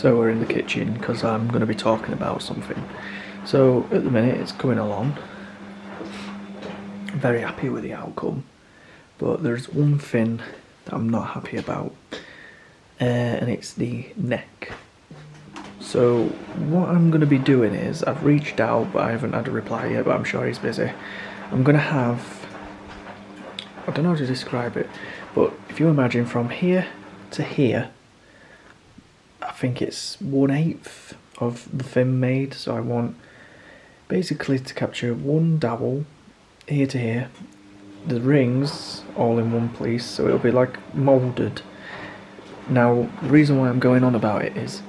So we're in the kitchen because I'm going to be talking about something. So at the minute it's coming along. I'm very happy with the outcome, but there's one thing that I'm not happy about, and it's the neck. So what I'm going to be doing is, I've reached out but I haven't had a reply yet, but I'm sure he's busy. I'm going to have, I don't know how to describe it, but if you imagine from here to here, I think it's 1/8 of the fin made, so I want basically to capture one dowel here to here, the rings all in one place, so it'll be like moulded. Now the reason why I'm going on about it is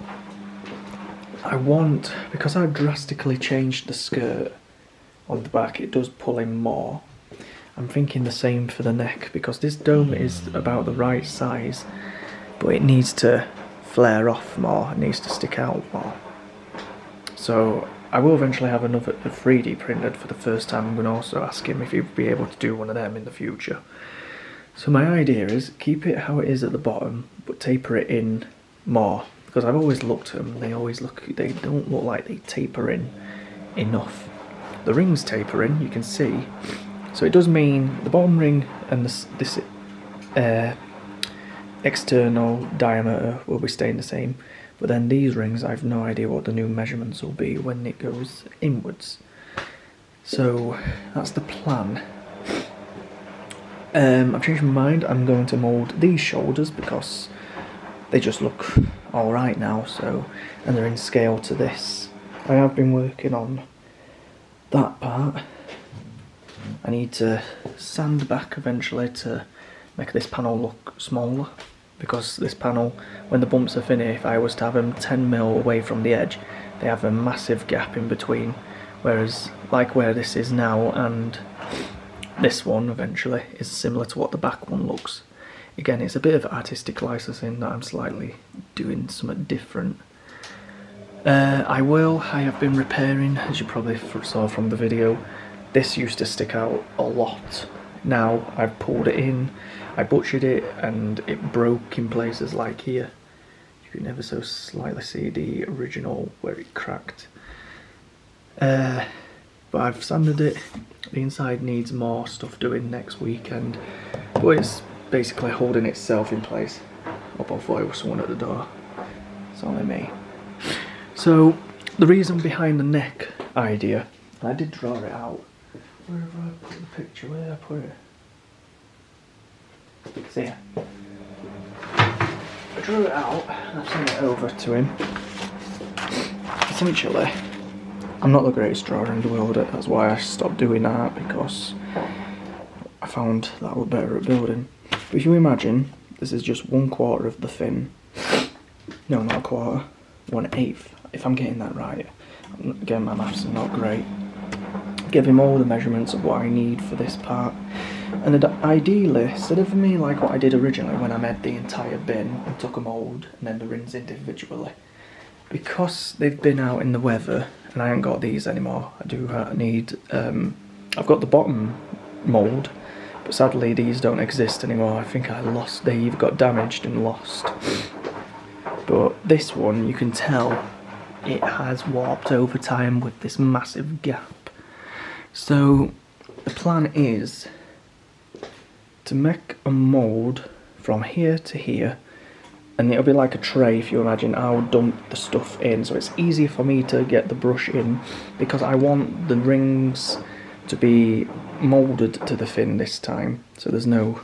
I want, because I've drastically changed the skirt on the back, it does pull in more. I'm thinking the same for the neck, because this dome is about the right size, but it needs to flare off more, it needs to stick out more. So I will eventually have another 3D printed for the first time. I'm going to also ask him if he'd be able to do one of them in the future. So my idea is keep it how it is at the bottom, but taper it in more, because I've always looked at them, they don't look like they taper in enough. The rings taper in, you can see, so it does mean the bottom ring and this external diameter will be staying the same, but then these rings, I have no idea what the new measurements will be when it goes inwards. So that's the plan. I've changed my mind. I'm going to mould these shoulders because they just look alright now, so, and they're in scale to this. I have been working on that part. I need to sand back eventually to make this panel look smaller, because this panel, when the bumps are finished, if I was to have them 10mm away from the edge, they have a massive gap in between, whereas like where this is now and this one eventually is similar to what the back one looks. Again, it's a bit of artistic licensing that I'm slightly doing something different. I have been repairing, as you probably saw from the video. This used to stick out a lot. Now I've pulled it in, I butchered it, and it broke in places like here. You can ever so slightly see the original where it cracked. But I've sanded it. The inside needs more stuff doing next weekend, but it's basically holding itself in place. I thought there was someone at the door. It's only me. So the reason behind the neck idea, I did draw it out. Where have I put the picture? Where did I put it? See here. I drew it out and I've sent it over to him. Essentially, I'm not the greatest drawer in the world, that's why I stopped doing art, because I found that I was better at building. But if you imagine, this is just 1/4 of the fin. No, not a quarter. 1/8, if I'm getting that right. Again, my maths are not great. Give him all the measurements of what I need for this part. And ideally, instead of me like what I did originally when I made the entire bin and took a mould and then the rings individually, because they've been out in the weather and I haven't got these anymore, I do need, I've got the bottom mould, but sadly these don't exist anymore. I think they either got damaged and lost. But this one, you can tell it has warped over time with this massive gap. So the plan is to make a mould from here to here, and it'll be like a tray. If you imagine, I'll dump the stuff in, so it's easier for me to get the brush in, because I want the rings to be moulded to the fin this time, so there's no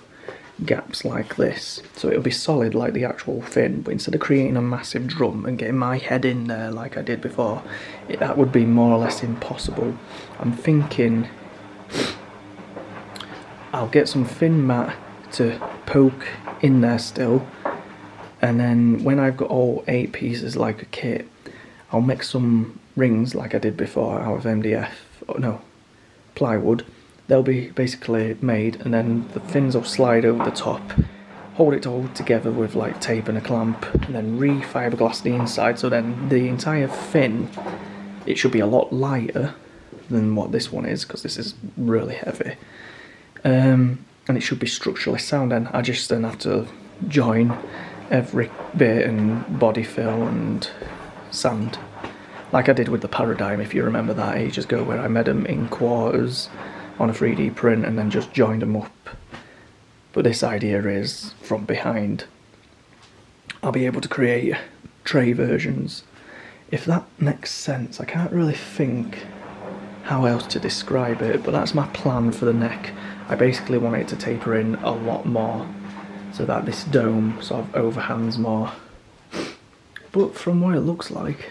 gaps like this, so it'll be solid like the actual fin. But instead of creating a massive drum and getting my head in there like I did before, that would be more or less impossible. I'm thinking I'll get some fin mat to poke in there still, and then when I've got all 8 pieces like a kit, I'll make some rings like I did before out of MDF, plywood. They'll be basically made, and then the fins will slide over the top, hold it all together with like tape and a clamp, and then re-fiberglass the inside, so then the entire fin, it should be a lot lighter than what this one is, because this is really heavy. And it should be structurally sound, and I just then have to join every bit and body fill and sand, like I did with the Paradigm, if you remember that ages ago, where I made them in quarters on a 3D print and then just joined them up. But this idea is from behind. I'll be able to create tray versions. If that makes sense, I can't really think how else to describe it, but that's my plan for the neck. I basically want it to taper in a lot more so that this dome sort of overhangs more. But from what it looks like,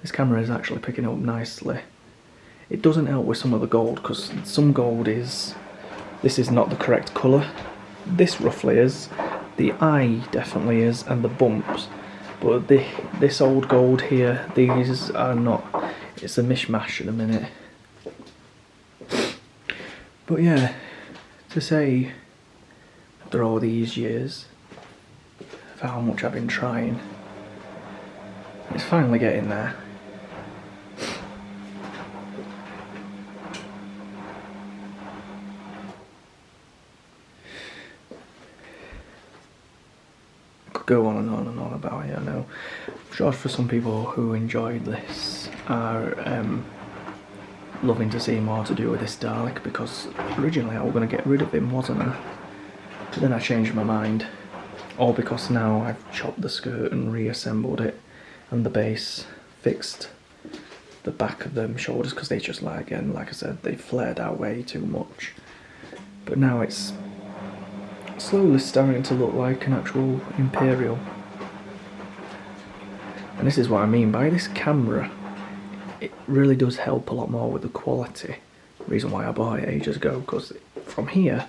this camera is actually picking up nicely. It doesn't help with some of the gold, because some gold is... this is not the correct colour. This roughly is. The eye definitely is, and the bumps. But this old gold here, these are not... it's a mishmash at the minute. But yeah, to say, after all these years, of how much I've been trying, it's finally getting there. Could go on and on and on about it, I know. I'm sure for some people who enjoyed this are loving to see more to do with this Dalek, because originally I was going to get rid of him, wasn't I? But then I changed my mind. All because now I've chopped the skirt and reassembled it, and the base, fixed the back of them shoulders, because they just, like I said, they flared out way too much. But now it's slowly starting to look like an actual Imperial. And this is what I mean by this camera. It really does help a lot more with the quality. Reason why I bought it ages ago, because from here,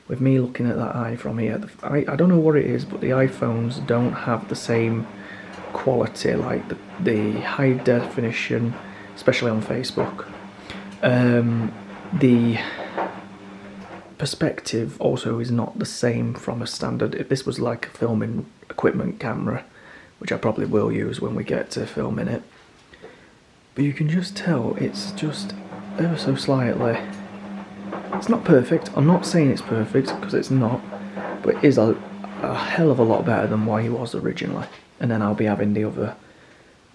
with me looking at that eye from here, I don't know what it is, but the iPhones don't have the same quality, like the high definition, especially on Facebook. The perspective also is not the same from a standard. If this was like a filming equipment camera, which I probably will use when we get to filming it, but you can just tell it's just ever so slightly, it's not perfect. I'm not saying it's perfect, because it's not, but it is a hell of a lot better than what he was originally. And then I'll be having the other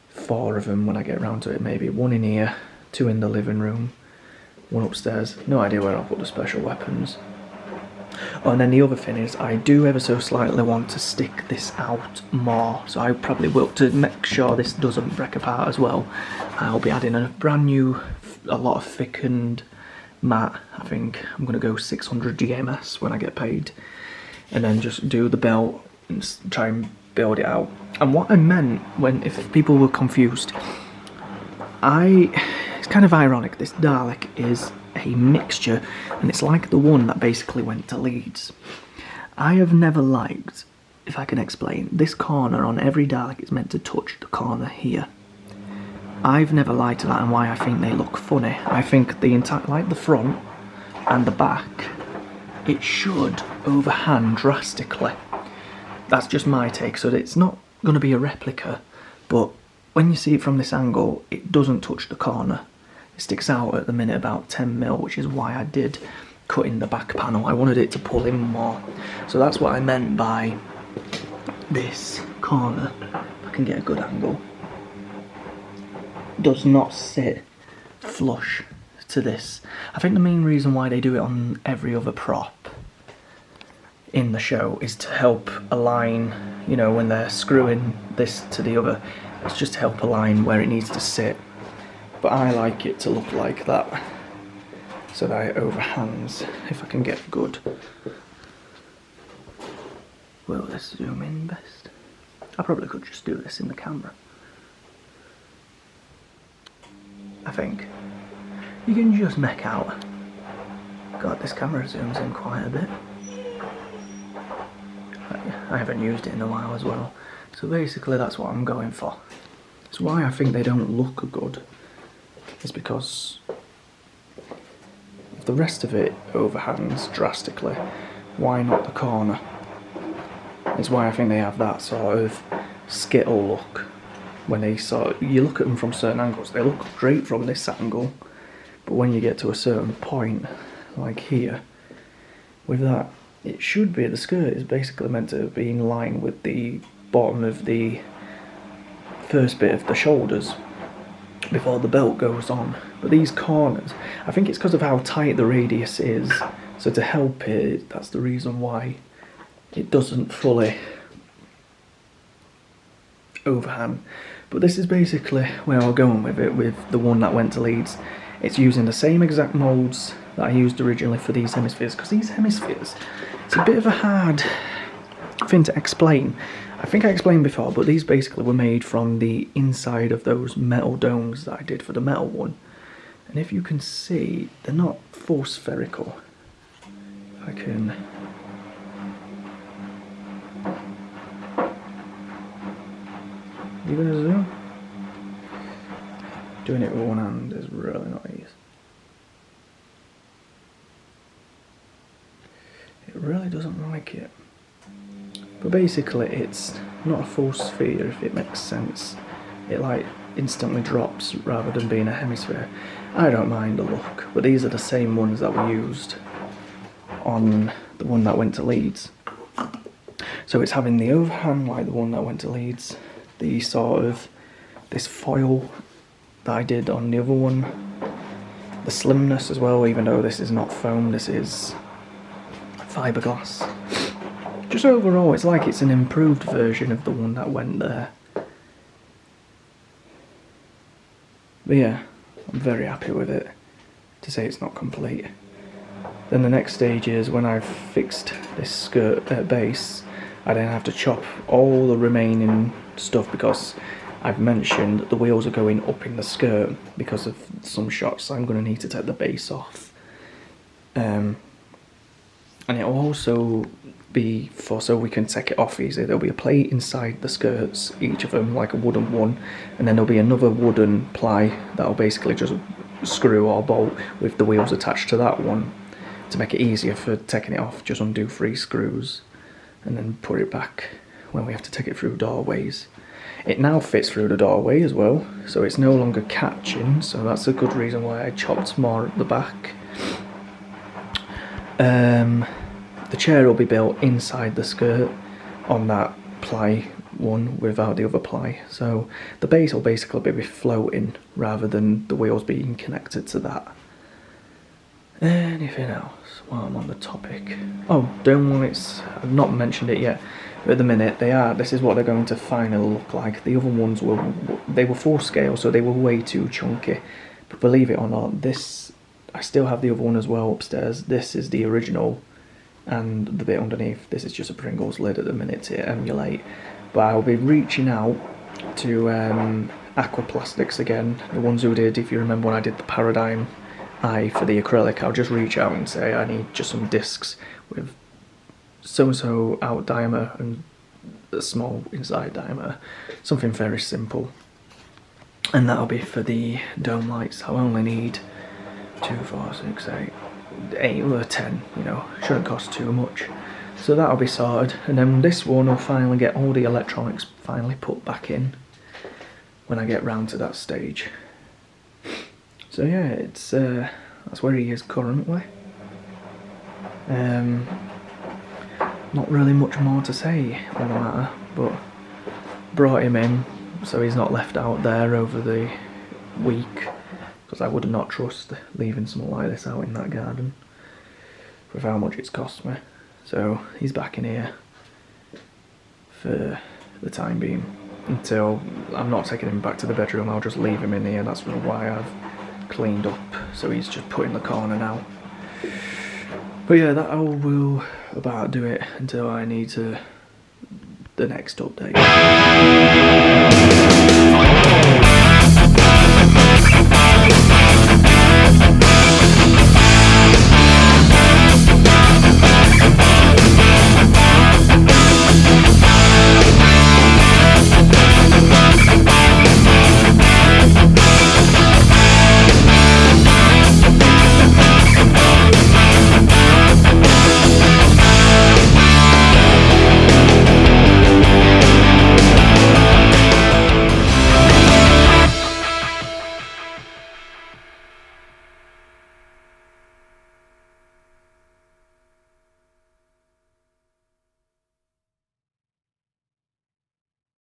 4 of them when I get around to it, maybe 1 in here, 2 in the living room, 1 upstairs. No idea where I'll put the special weapons. Oh, and then the other thing is, I do ever so slightly want to stick this out more, so I probably will, to make sure this doesn't break apart as well. I'll be adding a brand new, a lot of thickened matte. I think I'm going to go 600 GMS when I get paid, and then just do the belt and try and build it out. And what I meant, if people were confused, it's kind of ironic, this Dalek is a mixture, and it's like the one that basically went to Leeds. I have never liked, if I can explain, this corner on every Dalek is meant to touch the corner here. I've never liked that, and why I think they look funny. I think the entire, like the front and the back, it should overhand drastically. That's just my take, so it's not going to be a replica, but when you see it from this angle, it doesn't touch the corner. It sticks out at the minute about 10mm, which is why I did cut in the back panel. I wanted it to pull in more. So that's what I meant by this corner. If I can get a good angle. Does not sit flush to this. I think the main reason why they do it on every other prop in the show is to help align, you know, when they're screwing this to the other, it's just to help align where it needs to sit. But I like it to look like that, so that it overhangs, if I can get good. Will this zoom in best? I probably could just do this in the camera. I think. You can just make out. God, this camera zooms in quite a bit. I haven't used it in a while as well. So basically that's what I'm going for. It's why I think they don't look good. Is because if the rest of it overhangs drastically, why not the corner? It's why I think they have that sort of skittle look. When they you look at them from certain angles, they look great from this angle, but when you get to a certain point, like here, with that it should be, the skirt is basically meant to be in line with the bottom of the first bit of the shoulders before the belt goes on. But these corners, I think it's because of how tight the radius is, so to help it, that's the reason why it doesn't fully overhang. But this is basically where I'm going with it, with the one that went to Leeds. It's using the same exact moulds that I used originally for these hemispheres, because these hemispheres, it's a bit of a hard thing to explain. I think I explained before, but these basically were made from the inside of those metal domes that I did for the metal one. And if you can see, they're not full spherical. I can... You gonna zoom? Doing it with one hand is really not easy. It really doesn't like it. But basically it's not a full sphere, if it makes sense. It like instantly drops rather than being a hemisphere. I don't mind the look, but these are the same ones that were used on the one that went to Leeds. So it's having the overhang like the one that went to Leeds, the sort of this foil that I did on the other one, the slimness as well, even though this is not foam, this is fiberglass. Just overall, it's like it's an improved version of the one that went there. But yeah, I'm very happy with it, to say it's not complete. Then the next stage is when I've fixed this skirt base, I then have to chop all the remaining stuff, because I've mentioned that the wheels are going up in the skirt because of some shots, so I'm going to need to take the base off. And it'll also be so we can take it off easy. There'll be a plate inside the skirts, each of them like a wooden one, and then there'll be another wooden ply that'll basically just screw or bolt with the wheels attached to that one. To make it easier for taking it off, just undo 3 screws and then put it back when we have to take it through doorways. It now fits through the doorway as well, so it's no longer catching, so that's a good reason why I chopped more at the back. The chair will be built inside the skirt on that ply one without the other ply, so the base will basically be floating rather than the wheels being connected to that. Anything else while I'm on the topic? Oh, dome lights, I've not mentioned it yet, but at the minute this is what they're going to finally look like. The other ones they were full scale, so they were way too chunky, but believe it or not, I still have the other one as well upstairs. This is the original, and the bit underneath, this is just a Pringles lid at the minute to emulate. But I'll be reaching out to Aqua Plastics again, the ones who did, if you remember when I did the Paradigm Eye for the acrylic, I'll just reach out and say I need just some discs with so-and-so out diameter and a small inside diameter, something very simple. And that'll be for the dome lights. I'll only need 2, 4, 6, 8 or 10, you know, shouldn't cost too much. So that'll be sorted, and then this one will finally get all the electronics finally put back in when I get round to that stage. So yeah, it's that's where he is currently. Not really much more to say on the matter, but brought him in so he's not left out there over the week, because I would not trust leaving something like this out in that garden with how much it's cost me. So he's back in here for the time being until I'm not taking him back to the bedroom. I'll just leave him in here. That's why I've cleaned up, so he's just put in the corner now. But yeah, that will about do it until I need to the next update.